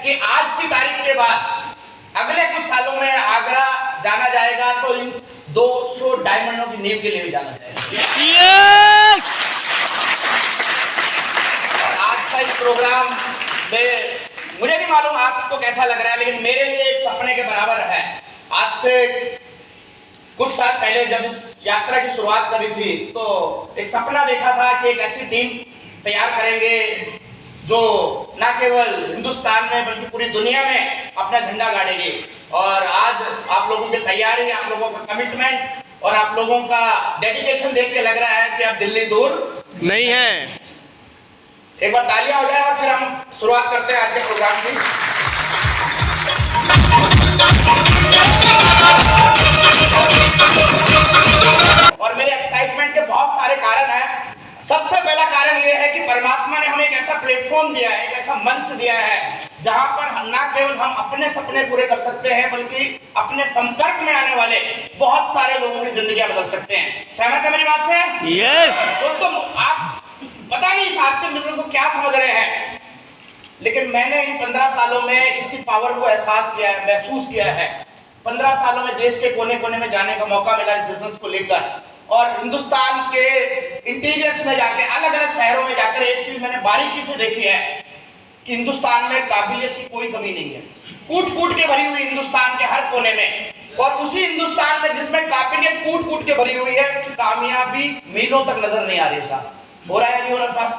कि आज की तारीख के बाद अगले कुछ सालों में आगरा जाना जाएगा तो इन 200 डायमंडों की नींव के लिए भी जाना जाएगा। यस! और आज का इस प्रोग्राम में मुझे नहीं मालूम आपको कैसा लग रहा है, लेकिन मेरे लिए एक सपने के बराबर है। आज से कुछ साल पहले जब इस यात्रा की शुरुआत करी थी तो एक सपना देखा था कि एक ऐसी टीम तैयार करेंगे जो न केवल हिंदुस्तान में बल्कि पूरी दुनिया में अपना झंडा गाड़ेगी। और आज आप लोगों की तैयारी, आप लोगों का कमिटमेंट और आप लोगों का डेडिकेशन देख के लग रहा है कि अब दिल्ली दूर नहीं है। एक बार तालियां हो जाए और फिर हम शुरुआत करते हैं आज के प्रोग्राम की। और मेरे एक्साइटमेंट के बहुत सारे कारण हैं। सबसे पहला कारण यह है कि परमात्मा ने हमें एक ऐसा प्लेटफॉर्म दिया है, एक ऐसा मंच दिया है जहां पर हम ना केवल हम अपने सपने पूरे कर सकते हैं बल्कि अपने संपर्क में आने वाले बहुत सारे लोगों की जिंदगियां बदल सकते हैं। सहमत है मेरी बात से? यस! दोस्तों, आप पता नहीं इस हादसे बिजनेस को क्या समझ रहे हैं, लेकिन मैंने इन 15 सालों में इसकी पावर को एहसास किया है, महसूस किया है। 15 सालों में देश के कोने कोने में जाने का मौका मिला इस बिजनेस को लेकर, और हिंदुस्तान के इंटीरियर्स में जाके अलग अलग शहरों में जाकर एक चीज मैंने बारीकी से देखी है कि हिंदुस्तान में काबिलियत की कोई कमी नहीं है। कूट कूट के भरी हुई हिंदुस्तान के हर कोने में, और उसी हिंदुस्तान में जिसमें काबिलियत कूट कूट के भरी हुई है, कामयाबी मीलों तक नजर नहीं आ रही। साहब, हो रहा है नहीं हो रहा साहब?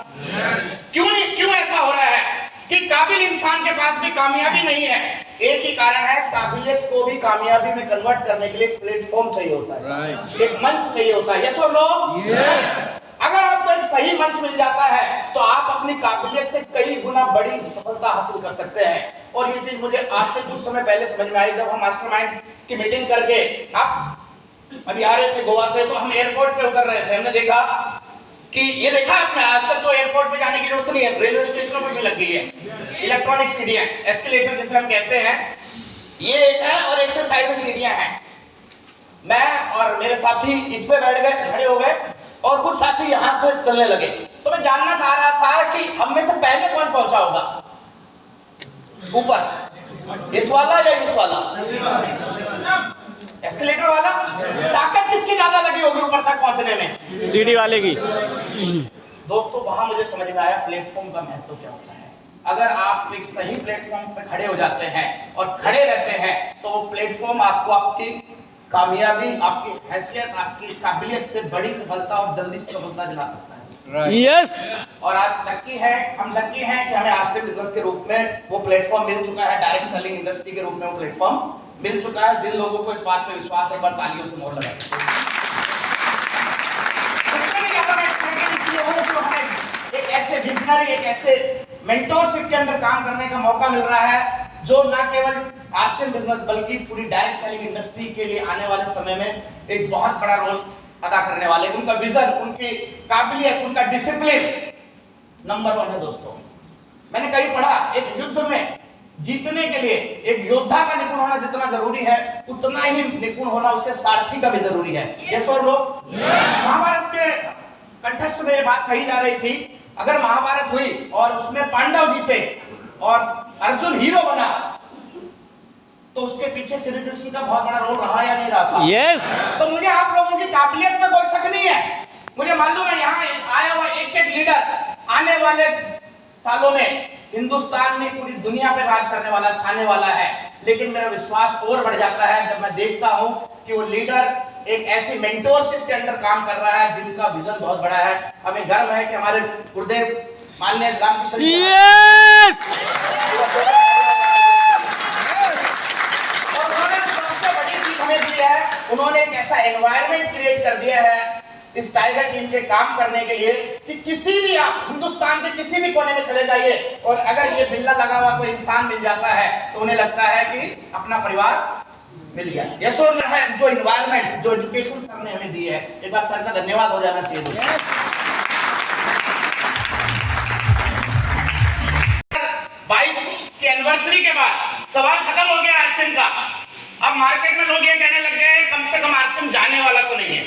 क्यों ऐसा हो रहा है कि काबिल इंसान के पास भी कामयाबी नहीं है? एक ही कारण है, काबिलियत को भी कामयाबी में कन्वर्ट करने के लिए प्लेटफॉर्म चाहिए होता है, एक मंच चाहिए होता है। यस और नो? अगर आपको एक सही मंच मिल जाता है तो आप अपनी काबिलियत से कई गुना बड़ी सफलता हासिल कर सकते हैं। और ये चीज मुझे आज से कुछ समय पहले समझ में आई जब हम मास्टरमाइंड की मीटिंग करके आप अभी आ रहे थे गोवा से, तो हम एयरपोर्ट पे उतर रहे थे। हमने देखा कि ये देखा आपने, आजकल तो एयरपोर्ट पे जाने की जरूरत नहीं है, रेलवे स्टेशनों पे भी लग गई है इलेक्ट्रॉनिक सीढ़ियां, एस्केलेटर जिसे हम कहते हैं। ये एक है और एक से साइड में सीढ़ियां हैं। मैं और मेरे साथी इस पे बैठ गए, खड़े हो गए, और कुछ साथी यहां से चलने लगे। तो मैं जानना चाह रहा था कि हम में से पहले कौन पहुंचा होगा ऊपर, इस वाला या इस वाला? एस्केलेटर वाला। ताकत किसकी ज्यादा लगी होगी ऊपर तक पहुंचने में? सीढ़ी वाले की। दोस्तों, वहां मुझे समझ में आया प्लेटफॉर्म का महत्व क्या होता है। अगर आप एक सही प्लेटफॉर्म पे खड़े हो जाते हैं और खड़े रहते हैं तो वो प्लेटफॉर्म आपको आपकी कामयाबी, आपकी हैसियत, आपकी काबिलियत से बड़ी सफलता और जल्दी से सफलता दिला सकता है। यस! और आज हम लकी हैं कि हमें आरसीएम बिजनेस के रूप में वो प्लेटफॉर्म मिल चुका है, डायरेक्ट सेलिंग इंडस्ट्री के रूप में वो प्लेटफॉर्म मिल चुका है। जिन लोगों को इस बात पे विश्वास है, एक बार तालियों से मोहर लगा सकते हैं। एक ऐसे विजनरी, एक ऐसे मेंटोरशिप के अंदर काम करने का मौका मिल रहा है जो ना केवल आरसीएम बिजनेस बल्कि पूरी डायरेक्ट सेलिंग इंडस्ट्री के लिए आने वाले समय में एक बहुत बड़ा रोल अदा करने वाले। उनका विजन, उनकी काबिलियत, उनका डिसिप्लिन नंबर 1 है। दोस्तों, मैंने कहीं पढ़ा एक युद्ध में जीतने के लिए एक योद्धा का निपुण होना जितना जरूरी है, उतना ही निपुण होना उसके सारथी का भी जरूरी है। यस और नो? महाभारत के कंठस्थ में ये बात कही जा रही थी, अगर महाभारत हुई और उसमें पांडव जीते और अर्जुन हीरो बना तो उसके पीछे श्री कृष्ण का बहुत बड़ा रोल रहा या नहीं रहा? यस! तो मुझे आप लोगों की काबिलियत में कोई शक नहीं है। मुझे मालूम है यहाँ आया हुआ एक एक लीडर आने वाले सालों में हिंदुस्तान में पूरी दुनिया पे राज करने वाला, छाने वाला है। लेकिन मेरा विश्वास और बढ़ जाता है जब मैं देखता हूँ कि वो लीडर एक ऐसी मेंटोरशिप के अंदर काम कर रहा है जिनका विजन बहुत बड़ा है। हमें गर्व है कि हमारे गुरुदेव माननीय रामकृष्ण जी, यस! और उन्होंने सबसे बड़ी चीज हमें दी है, उन्होंने एक ऐसा एनवायरनमेंट क्रिएट कर दिया है इस टाइगर टीम के काम करने के लिए कि किसी भी आप हिंदुस्तान के किसी भी कोने में चले जाइए और अगर ये बिल्ला लगा हुआ कोई इंसान मिल जाता है तो उन्हें लगता है कि अपना परिवार मिल गया। ये सर है जो एनवायरनमेंट, जो एजुकेशन सर ने हमें दी है, एक बार सर का धन्यवाद हो जाना चाहिए। 22 की एनिवर्सरी के बाद सवाल खत्म हो गया आरसीएम का। अब मार्केट में लोग ये कहने लग गए कम से कम आरसीएम जाने वाला तो नहीं है।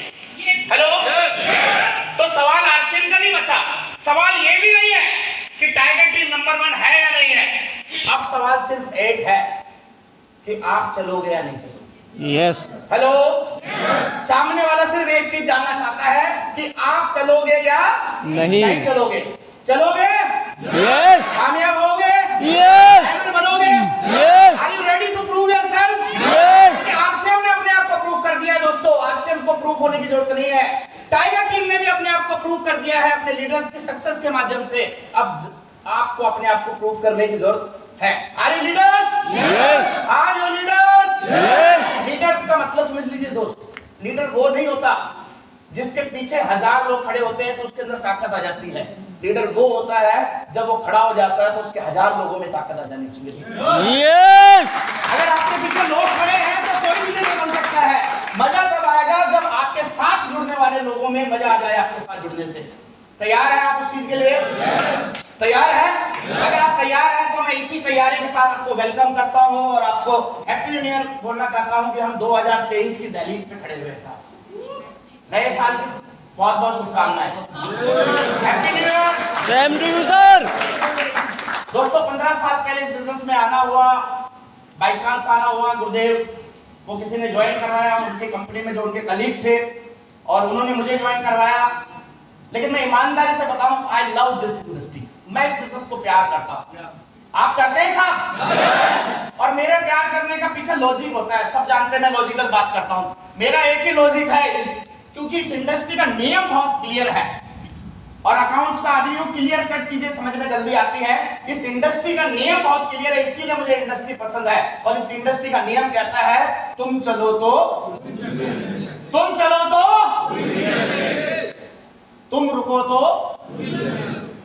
हेलो, तो सवाल आरसीएम का नहीं बचा, सवाल ये भी नहीं है कि टाइगर टीम नंबर 1 है या नहीं है। अब सवाल सिर्फ एक है कि आप चलोगे या नहीं चलोगे। यस हेलो, सामने वाला सिर्फ एक चीज जानना चाहता है कि आप चलोगे या नहीं। चलोगे। चलोगे, यस कामयाब होगे, यस एमएल बनोगे। Yes are you ready to prove yourself? Yes आपसे हमने अपने आप को प्रूव कर दिया है दोस्तों, आपसे हमको प्रूव होने की जरूरत नहीं है। टाइगर टीम ने भी अपने आप को प्रूव कर दिया है अपने लीडर्स की सक्सेस के माध्यम से। अब आपको अपने आप को प्रूव करने की जरूरत है। Are you leaders? Yes are you leaders? Yes leader का मतलब समझ लीजिए दोस्त, लीडर वो नहीं होता जिसके पीछे 1000 लोग खड़े होते हैं तो उसके अंदर ताकत आ जाती है। लीडर वो होता है जब वो खड़ा हो जाता है तो उसके 1000 लोगों में ताकत आ जानी चाहिए। यस अगर आपके पीछे लोग खड़े हैं तो कोई भी लीडर बन सकता है। मजा तब आएगा जब आपके साथ जुड़ने वाले लोगों में मजा आ जाए आपके साथ जुड़ने से। तैयार है आप उस चीज के लिए? तैयार है? अगर आप तैयार हैं तो मैं इसी तैयारी के साथ आपको वेलकम करता हूं और आपको हैप्पी न्यू ईयर बोलना चाहता हूं कि हम 2023 की दहलीज पे खड़े हुए हैं साहब। नए साल की बहुत बहुत शुभकामनाएं। Happy new year. Same to you sir. दोस्तों 15 साल पहले इस बिजनेस में आना हुआ, बाई चांस आना हुआ। गुरुदेव को किसी ने ज्वाइन करवाया उनकी कंपनी में जो उनके कलीग थे और उन्होंने मुझे ज्वाइन करवाया। लेकिन मैं ईमानदारी से बताऊं, आई लव दिस इंडस्ट्री। मैं इस बिजनेस को प्यार करता हूं। आप करते हैं साहब? और मेरे प्यार करने का पीछे लॉजिक होता है। सब जानते हैं मैं लॉजिकल बात करता हूं। मेरा एक ही लॉजिक है क्योंकि इस इंडस्ट्री का नियम बहुत क्लियर है और अकाउंट्स का आदमी क्लियर कट चीजें समझ में जल्दी आती है। इस इंडस्ट्री का नियम बहुत क्लियर है, इसीलिए मुझे इंडस्ट्री पसंद है। और इस इंडस्ट्री का नियम कहता है तुम चलो तो तुम रुको तो।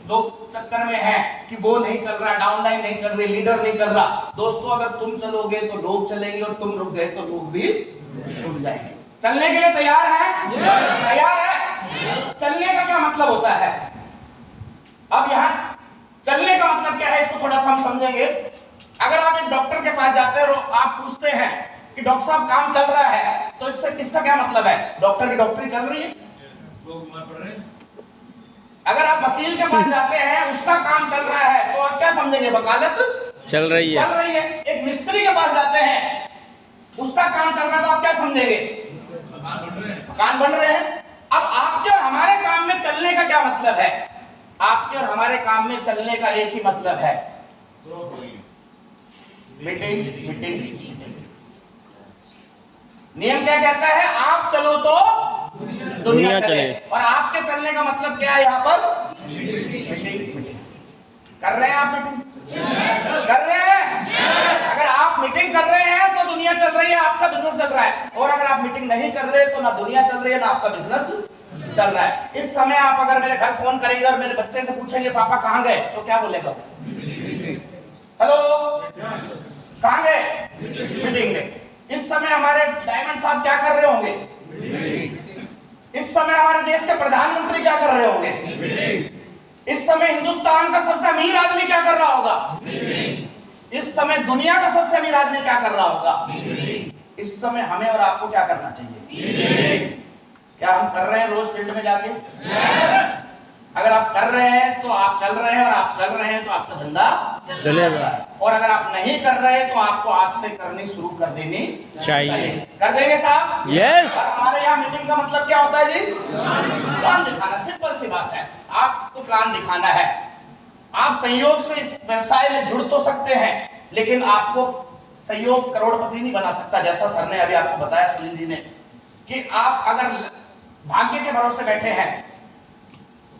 लोग चक्कर में है कि वो नहीं चल रहा, डाउनलाइन नहीं चल रही, लीडर नहीं चल रहा। दोस्तों अगर तुम चलोगे तो लोग चलेंगे और तुम रुक गए तो लोग भी रुक जाएंगे। चलने के लिए तैयार है? तैयार है? चलने का क्या मतलब होता है? अब यहाँ चलने का मतलब क्या है इसको थोड़ा सा हम समझेंगे। अगर आप एक डॉक्टर के पास जाते हैं और आप पूछते हैं कि डॉक्टर साहब काम चल रहा है, तो इससे किसका क्या मतलब है? डॉक्टर की डॉक्टरी चल रही है। अगर आप वकील के पास जाते हैं उसका काम चल रहा है तो आप क्या समझेंगे? वकालत चल रही है। चल रही है। एक मिस्त्री के पास जाते हैं उसका काम चल रहा है तो आप क्या समझेंगे? मकान बन रहे हैं। अब आपके और हमारे काम में चलने का क्या मतलब है? आपके और हमारे काम में चलने का एक ही मतलब है, मीटिंग मीटिंग। नियम क्या कहता है? आप चलो तो दुनिया चले। और आपके चलने का मतलब क्या है? यहाँ पर मीटिंग। कर रहे हैं आप मीटिंग? कर रहे हैं। अगर आप मीटिंग कर रहे हैं तो दुनिया चल रही है, आपका बिजनेस चल रहा है। और अगर आप मीटिंग नहीं कर रहे तो ना दुनिया चल रही है ना आपका बिजनेस चल रहा है। इस समय आप अगर मेरे घर फोन करेंगे और मेरे बच्चे से पूछेंगे पापा कहाँ गए, तो क्या बोलेगा? हेलो, कहाँ गए? मीटिंग में। इस समय हमारे डायमंड साहब क्या कर रहे होंगे? इस समय हमारे देश के प्रधानमंत्री क्या कर रहे होंगे? इस समय हिंदुस्तान का सबसे अमीर आदमी क्या कर रहा होगा? इस समय दुनिया का सबसे अमीर आदमी क्या कर रहा होगा? इस समय हमें और आपको क्या करना चाहिए? क्या हम कर रहे हैं रोज फील्ड में जाके? अगर आप कर रहे हैं तो आप चल रहे हैं, और आप चल रहे हैं तो आपका धंधा चलेगा। और अगर आप नहीं कर रहे तो आपको आज से करनी शुरू कर देनी चाहिए। कर देंगे साहब? यस। और हमारे यहाँ मीटिंग का मतलब क्या होता है जी? प्लान दिखाना। सिंपल सी बात है, आपको प्लान दिखाना है। आप संयोग से इस व्यवसाय में जुड़ तो सकते हैं लेकिन आपको संयोग करोड़पति नहीं बना सकता। जैसा सर ने अभी आपको बताया, सुनील जी ने, कि आप अगर भाग्य के भरोसे बैठे हैं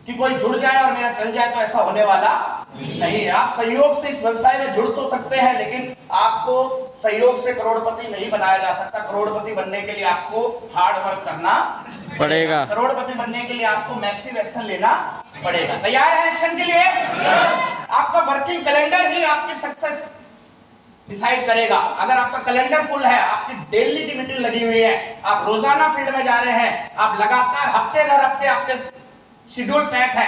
कि कोई जुड़ जाए और मेरा चल जाए, तो ऐसा होने वाला नहीं है। आप संयोग से इस व्यवसाय में जुड़ तो सकते हैं लेकिन आपको संयोग से करोड़पति नहीं बनाया जा सकता। करोड़पति बनने के लिए आपको हार्ड वर्क करना पड़ेगा। करोड़पति बनने के लिए आपको मैसिव एक्शन लेना पड़ेगा। तैयार है एक्शन के लिए? आपका वर्किंग कैलेंडर ही आपकी सक्सेस डिसाइड करेगा। अगर आपका कैलेंडर फुल है, आपकी डेली की मीटिंग लगी हुई है, आप रोजाना फील्ड में जा रहे हैं, आप लगातार हफ्ते दर हफ्ते आपके शेड्यूल पैक है,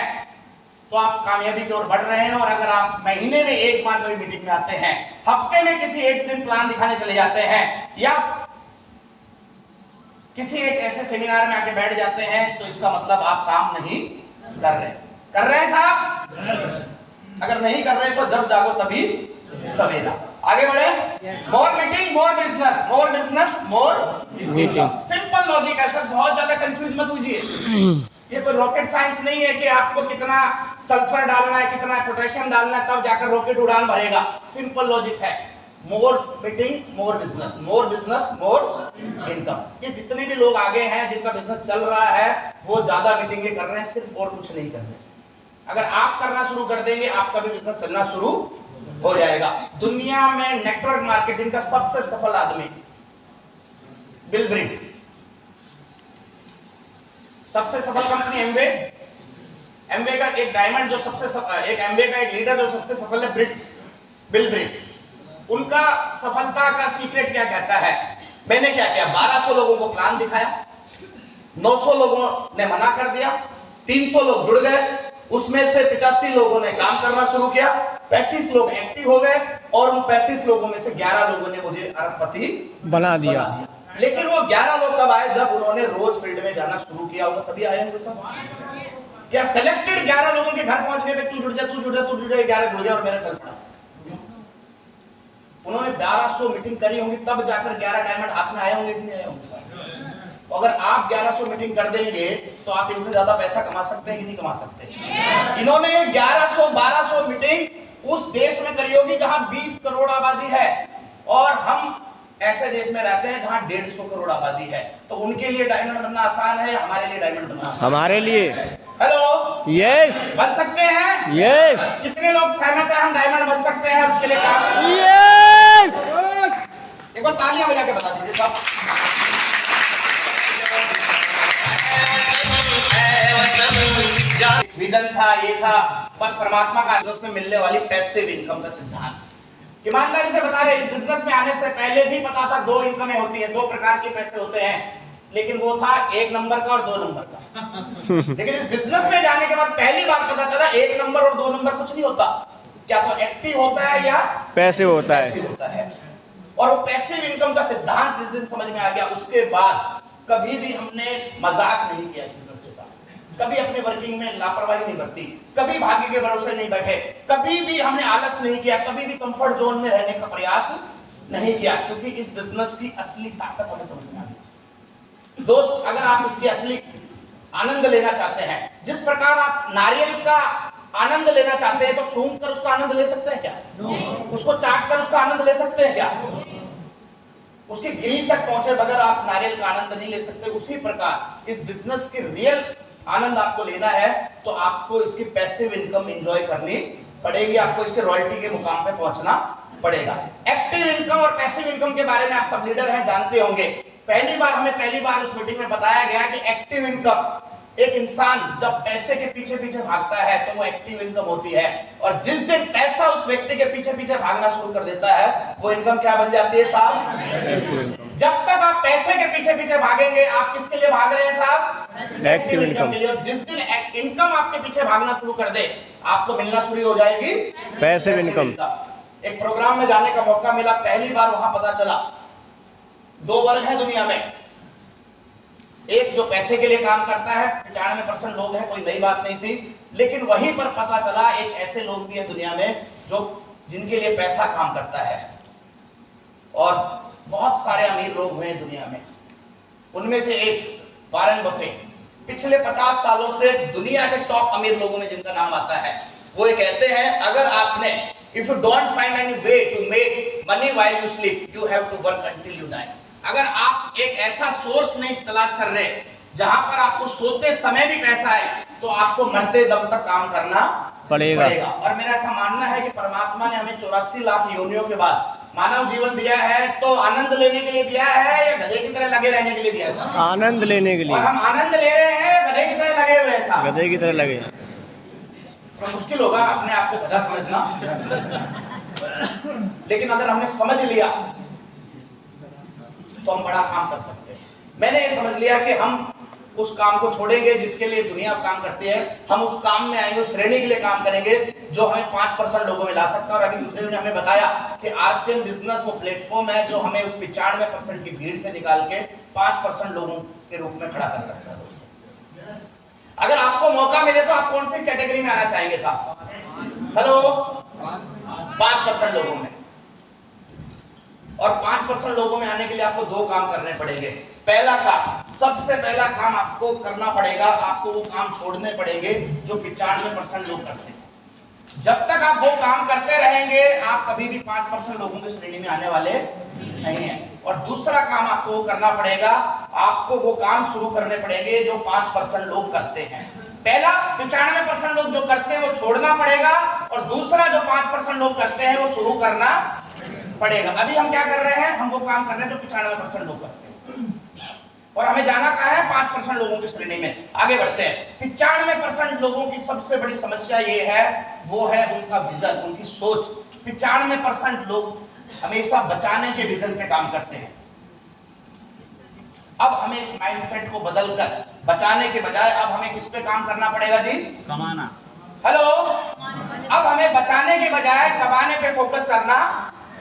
तो आप कामयाबी की ओर बढ़ रहे हैं। और अगर आप महीने में एक बार कोई मीटिंग में आते हैं, हफ्ते में किसी एक दिन प्लान दिखाने चले जाते हैं, या किसी एक ऐसे सेमिनार में आके बैठ जाते हैं, तो इसका मतलब आप काम नहीं कर रहे। कर रहे हैं साहब? अगर नहीं कर रहे तो जब जागो तभी सवेरा। आगे बढ़े, more meeting more business more meeting. Simple logic है सर, बहुत ज्यादा कंफ्यूज मत होइए। ये कोई रॉकेट साइंस नहीं है कि आपको कितना सल्फर डालना है, कितना पोटेशियम डालना है, तब जाकर रॉकेट उड़ान भरेगा। सिंपल लॉजिक है, more meeting more business more income. ये जितने भी लोग आगे हैं जिनका बिजनेस चल रहा है वो ज्यादा मीटिंगें कर रहे हैं, सिर्फ और कुछ नहीं कर रहे। अगर आप करना शुरू कर देंगे आपका भी बिजनेस चलना शुरू हो जाएगा। दुनिया में नेटवर्क मार्केटिंग का सबसे सफल आदमी बिल ब्रिट, सबसे सफल कंपनी एमवे का एक डायमंड जो एक एमवे का एक लीडर जो सबसे सफल है बिल ब्रिट। उनका सफलता का सीक्रेट क्या कहता है? मैंने क्या किया, 1200 लोगों को प्लान दिखाया, 900 लोगों ने मना कर दिया, 300 लोग जुड़ गए, उसमें से 85 लोगों ने काम करना शुरू किया, 35 लोग एक्टिव हो गए और उन 35 लोगों में से 11 लोगों ने मुझे अरबपति बना दिया। लेकिन वो 11 लोग कब आए? जब उन्होंने रोज फील्ड में जाना शुरू किया होगा तभी आए होंगे सब। क्या सेलेक्टेड 11 लोगों के घर पहुंच गए, तू जुड़ जा 11 जुड़ गए और मेरा चल पड़ा। उन्होंने 1200 मीटिंग करी होंगी तब जाकर 11 डायमंड हाथ में आए होंगे कि नहीं आए होंगे सर? तो अगर आप 1100 मीटिंग कर देंगे तो आप इनसे ज्यादा पैसा कमा सकते हैं कि नहीं कमा सकते? इन्होंने 1100-1200 मीटिंग उस देश में करी होगी जहां 20 करोड़ आबादी है और हम ऐसे देश में रहते हैं जहां 150 करोड़ आबादी है। तो उनके लिए डायमंड बनना आसान है, हमारे लिए डायमंड बनना आसान? हमारे लिए हेलो, यस बन सकते हैं? यस कितने लोग सहमत हैं हम डायमंड बन सकते हैं? उसके लिए काम, यस। एक बार तालियां बजा के बता दीजिए साहब। विजन था, ये था बस परमात्मा का उसमें मिलने वाली पैसिव इनकम का सिद्धांत। ईमानदारी से बता रहे, इस बिजनेस में आने से पहले भी पता था 2 इनकमें होती है, 2 प्रकार के पैसे होते हैं, लेकिन वो था 1 नंबर का और 2 नंबर का। लेकिन इस बिजनेस में जाने के बाद पहली बार पता चला 1 नंबर और 2 नंबर कुछ नहीं होता, क्या तो एक्टिव होता है या पैसिव होता है। और वो पैसिव इनकम का सिद्धांत जिस दिन समझ में आ गया उसके बाद कभी भी हमने मजाक नहीं किया इस बिजनेस के साथ, कभी अपने वर्किंग में लापरवाही नहीं बरती, कभी भाग्य के भरोसे नहीं बैठे, कभी भी हमने आलस नहीं किया, कभी भी कंफर्ट जोन में रहने का प्रयास नहीं किया, क्योंकि इस बिजनेस की असली ताकत हमें समझ में आ गई। दोस्त, अगर आप इसकी असली आनंद लेना चाहते हैं, जिस प्रकार आप नारियल का आनंद लेना चाहते हैं तो सूंघ कर उसका आनंद ले सकते हैं क्या? उसको चाट कर उसका आनंद ले सकते हैं क्या? उसकी गिरी तक पहुंचे बगैर आप नारियल का आनंद नहीं ले सकते। उसी प्रकार इस बिजनेस की रियल आनंद आपको लेना है तो आपको इसकी पैसिव इनकम एंजॉय करनी पड़ेगी, आपको इसके रॉयल्टी के मुकाम पे पहुंचना पड़ेगा। एक्टिव इनकम और पैसिव इनकम के बारे में आप सब लीडर हैं, जानते होंगे। हमें पहली बार उस मीटिंग में बताया गया कि एक्टिव इनकम, एक इंसान जब पैसे के पीछे पीछे भागता है तो वो एक्टिव इनकम होती है, और जिस दिन पैसा उस व्यक्ति के पीछे पीछे भागना शुरू कर देता है वो इनकम क्या बन जाती है साहब? जब तक आप पैसे के पीछे पीछे भागेंगे, आप किसके लिए भाग रहे हैं साहब? एक्टिव इनकम के लिए। और जिस दिन इनकम आपके पीछे भागना शुरू कर दे, आपको मिलना शुरू हो जाएगी पैसिव इनकम। एक प्रोग्राम में जाने का मौका मिला, पहली बार वहां पता चला 2 वर्ग है दुनिया में। एक जो पैसे के लिए काम करता है, 95% लोग हैं, कोई नई बात नहीं थी, लेकिन वहीं पर पता चला एक ऐसे लोग भी हैं दुनिया में जो जिनके लिए पैसा काम करता है, और बहुत सारे अमीर लोग हुए हैं दुनिया में। उनमें से एक वॉरेन बफेट, पिछले 50 सालों से दुनिया के टॉप अमीर लोगों में जिनका नाम आता है, वो ये कहते हैं, अगर आपने if you don't find any way to make money while you sleep, you have to work until you die. अगर आप एक ऐसा सोर्स नहीं तलाश कर रहे जहां पर आपको सोते समय भी पैसा आए, तो आपको मरते दम तक काम करना पड़ेगा। और मेरा ऐसा मानना है कि परमात्मा ने हमें 84 लाख योनियों के बाद मानव जीवन दिया है तो आनंद लेने के लिए दिया है या गधे की तरह लगे रहने के लिए दिया है? आनंद लेने के लिए। और हम आनंद ले रहे हैं, गधे की तरह लगे हुए हैं साहब। गधे की तरह लगे। तो मुश्किल होगा अपने आप को गधा समझना, लेकिन अगर हमने समझ लिया तो हम बड़ा काम कर सकते हैं। मैंने ये समझ लिया कि हम उस काम को छोड़ेंगे जिसके लिए दुनिया काम करती है, हम उस काम में आएंगे, उस श्रेणी के लिए काम करेंगे जो हमें 5% लोगों में ला सकता है। और अभी गुरुदेव ने हमें बताया कि आरसीएम बिजनेस वो प्लेटफॉर्म है जो हमें उस 95% की भीड़ से निकाल के 5% लोगों के रूप में खड़ा कर सकता है। दोस्तों, अगर आपको मौका मिले तो आप कौन सी कैटेगरी में आना चाहेंगे साहब? हेलो, 5% लोगों में। और 5% लोगों में आने के लिए आपको दो काम करने पड़ेंगे। पहला काम, सबसे पहला काम आपको करना पड़ेगा, आपको वो काम छोड़ने पड़ेंगे जो 95% लोग करते हैं। जब तक आप वो काम करते रहेंगे, आप कभी भी 5% लोगों की श्रेणी में आने वाले नहीं है। और दूसरा काम आपको वो करना पड़ेगा, आपको वो काम शुरू करने पड़ेंगे जो 5% लोग करते हैं। पहला 95% लोग जो करते हैं वो छोड़ना पड़ेगा, और दूसरा जो 5% लोग करते हैं वो शुरू करना पड़ेगा। अभी हम क्या कर रहे हैं, हम वो काम कर रहे हैं जो 95% लोग करते हैं, और हमें जाना कहाँ है, 5% लोगों की श्रेणी में। आगे बढ़ते हैं। 95% लोगों की सबसे बड़ी समस्या ये है, वो है उनका विजन, उनकी सोच। 95% लोग हमेशा बचाने के विजन पे काम करते हैं। अब हमें इस माइंडसेट को बदलकर बचाने के बजाय अब हमें किस पे काम करना पड़ेगा जी? कमाना। हेलो, अब हमें बचाने के बजाय कमाने पे फोकस करना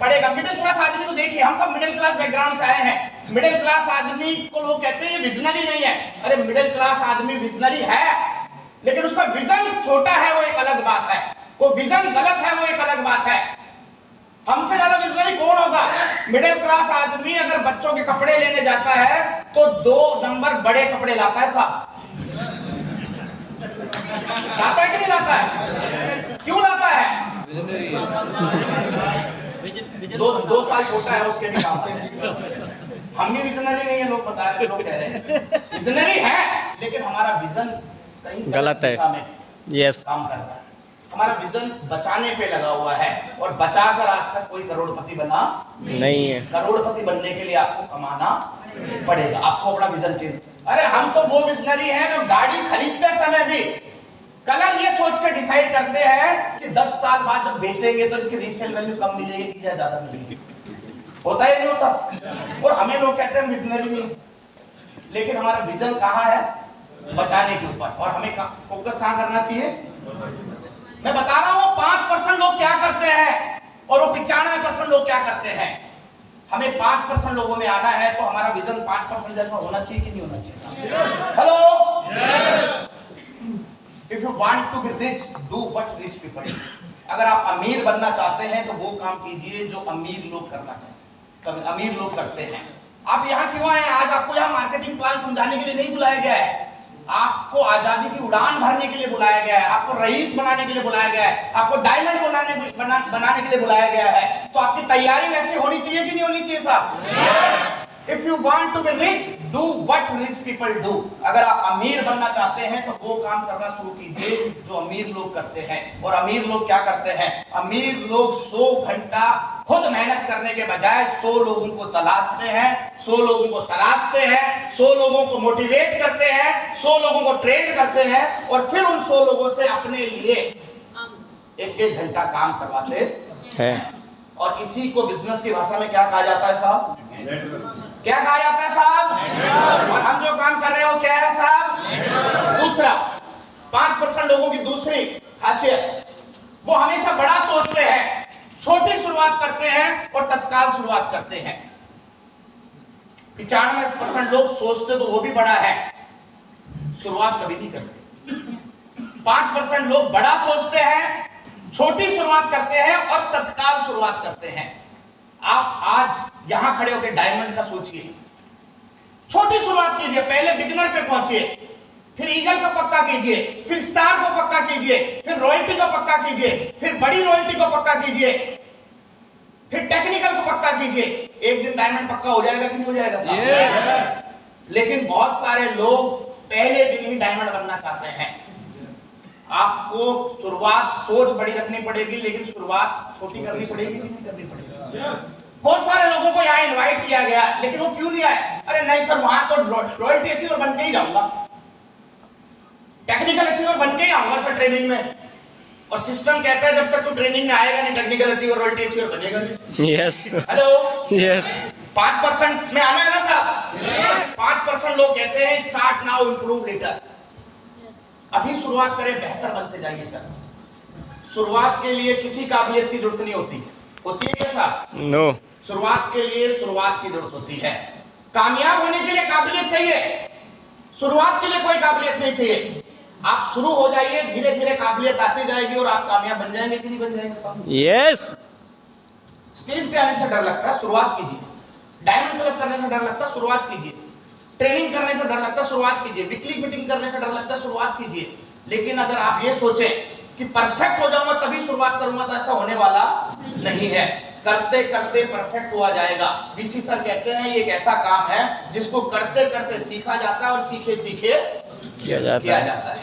पड़ेगा। मिडिल क्लास आदमी को देखिए, हम सब मिडिल क्लास बैकग्राउंड से आए हैं। मिडिल क्लास आदमी को लोग कहते हैं ये विजनरी नहीं है। अरे मिडिल क्लास आदमी विजनरी है, लेकिन उसका विजन छोटा है, वो एक अलग बात है। वो विजन गलत है, वो एक अलग बात है। हमसे ज्यादा विजनरी कौन होगा? मिडिल क्लास आदमी अगर बच्चों के कपड़े लेने जाता है तो 2 नंबर बड़े कपड़े लाता है साहब। लाता है कि नहीं लाता है? क्यों लाता है? दो साल छोटा है, उसके भी काम है। हम भी विजनरी नहीं है, लोग बता रहे, लोग कह रहे हैं विजनरी है, लेकिन हमारा विजन कहीं गलत है। यस, काम कर रहा है। हमारा विजन बचाने पे लगा हुआ है, और बचाकर आज तक कोई करोड़पति बना नहीं है। करोड़पति बनने के लिए आपको कमाना पड़ेगा, आपको अपना विजन चेंज। अरे हम तो वो विजनरी हैं जो गाड़ी खरीदते समय भी कलर ये सोच कर डिसाइड करते हैं कि 10 साल बाद जब बेचेंगे तो इसकी रीसेल वैल्यू कम मिलेगी या ज्यादा मिलेगी। होता है नहीं होता? और हमें लोग कहते हैं विजनरी नहीं, लेकिन हमारा विजन कहाँ है? बचाने के ऊपर। और हमें फोकस कहाँ करना चाहिए? मैं बता रहा हूं 5% लोग क्या करते हैं और वो 95% लोग क्या करते हैं। हमें 5% लोगों में आना है, तो हमारा विजन 5% जैसा होना चाहिए कि नहीं होना चाहिए? Hello, if you want to be rich, do what rich people. अगर आप अमीर बनना चाहते हैं तो वो काम कीजिए जो अमीर लोग करना चाहते हैं, तो अमीर लोग करते हैं। आप यहाँ क्यों आए? आज आपको यहाँ मार्केटिंग प्लान समझाने के लिए नहीं बुलाया गया है, आपको आजादी की उड़ान भरने के लिए बुलाया गया है, आपको रईस बनाने के लिए बुलाया गया है, आपको डायमंड बनाने के लिए बुलाया गया है। तो आपकी तैयारी वैसे होनी चाहिए कि नहीं होनी चाहिए साहब? If you want to be rich, do what rich people do. अगर आप अमीर बनना चाहते हैं तो वो काम करना शुरू कीजिए जो अमीर लोग करते हैं। और अमीर लोग क्या करते हैं? अमीर लोग 100 घंटा खुद मेहनत करने के बजाय 100 लोगों को तलाशते हैं, 100 लोगों को तराशते हैं, 100 लोगों को मोटिवेट करते हैं, 100 लोगों को ट्रेन करते हैं, और फिर उन 100 लोगों से अपने लिए 1-1 घंटा काम करवाते हैं। और इसी को बिजनेस की भाषा में क्या कहा जाता है साहब? क्या कहा जाता है साहब? और हम जो काम कर रहे हैं वो क्या है साहब? दूसरा 5% लोगों की दूसरी खासियत, वो हमेशा बड़ा सोचते हैं, छोटी शुरुआत करते हैं और तत्काल शुरुआत करते हैं। 95% लोग सोचते तो वो भी बड़ा है, शुरुआत कभी नहीं करते। 5% लोग बड़ा सोचते हैं, छोटी शुरुआत करते हैं और तत्काल शुरुआत करते हैं। आप आज यहां खड़े होकर डायमंड का सोचिए, छोटी शुरुआत कीजिए, पहले बिगिनर पे पहुंचिए, फिर ईगल को पक्का कीजिए, फिर स्टार को पक्का कीजिए, फिर रॉयल्टी को पक्का कीजिए, फिर बड़ी रॉयल्टी को पक्का कीजिए, फिर टेक्निकल को पक्का कीजिए। एक दिन डायमंड पक्का हो जाएगा कि नहीं हो जाएगा साहब? लेकिन बहुत सारे लोग पहले दिन ही डायमंड बनना चाहते हैं। आपको शुरुआत सोच बड़ी रखनी पड़ेगी, लेकिन शुरुआत छोटी करनी पड़ेगी कि नहीं करनी पड़ेगी? बहुत सारे लोगों को यहाँ इनवाइट किया गया, लेकिन वो क्यों नहीं आए? अरे नहीं सर, वहां तो रॉयल्टी अचीवर बन के ही जाऊंगा, टेक्निकल अचीवर बन के ही आऊंगा सर ट्रेनिंग में। और सिस्टम कहता है जब तक तू ट्रेनिंग में आएगा नहीं, टेक्निकल अचीवर रॉयल्टी अचीवर बनेगा नहीं। Yes, hello, yes. 5% में आना है ना साहब? 5% लोग कहते हैं स्टार्ट नाउ इंप्रूव लेटर। अभी शुरुआत करें, बेहतर बनते जाइए सर। शुरुआत के लिए किसी काबिलियत की जरूरत नहीं होती, होती है क्या साहब? नो। शुरुआत के लिए शुरुआत की जरूरत होती है। कामयाब होने के लिए काबिलियत चाहिए, शुरुआत के लिए कोई काबिलियत नहीं चाहिए। आप शुरू हो जाइए, धीरे धीरे काबिलियत आती जाएगी और आप कामयाब बन जाएंगे कि नहीं बन जाएंगे साहब? यस। पे आने से डर लगता है, शुरुआत कीजिए। डायमंड क्लब करने से डर लगता है, शुरुआत कीजिए। ट्रेनिंग करने से डर लगता है, शुरुआत कीजिए। वीकली मीटिंग करने से डर लगता है, शुरुआत कीजिए। लेकिन अगर आप ये सोचें कि परफेक्ट हो जाऊंगा तभी शुरुआत करूंगा, तो ऐसा होने वाला नहीं है। करते करते परफेक्ट हुआ जाएगा। बीसी सर कहते हैं ये एक ऐसा काम है जिसको करते करते सीखा जाता है और सीखे सीखे किया जाता है।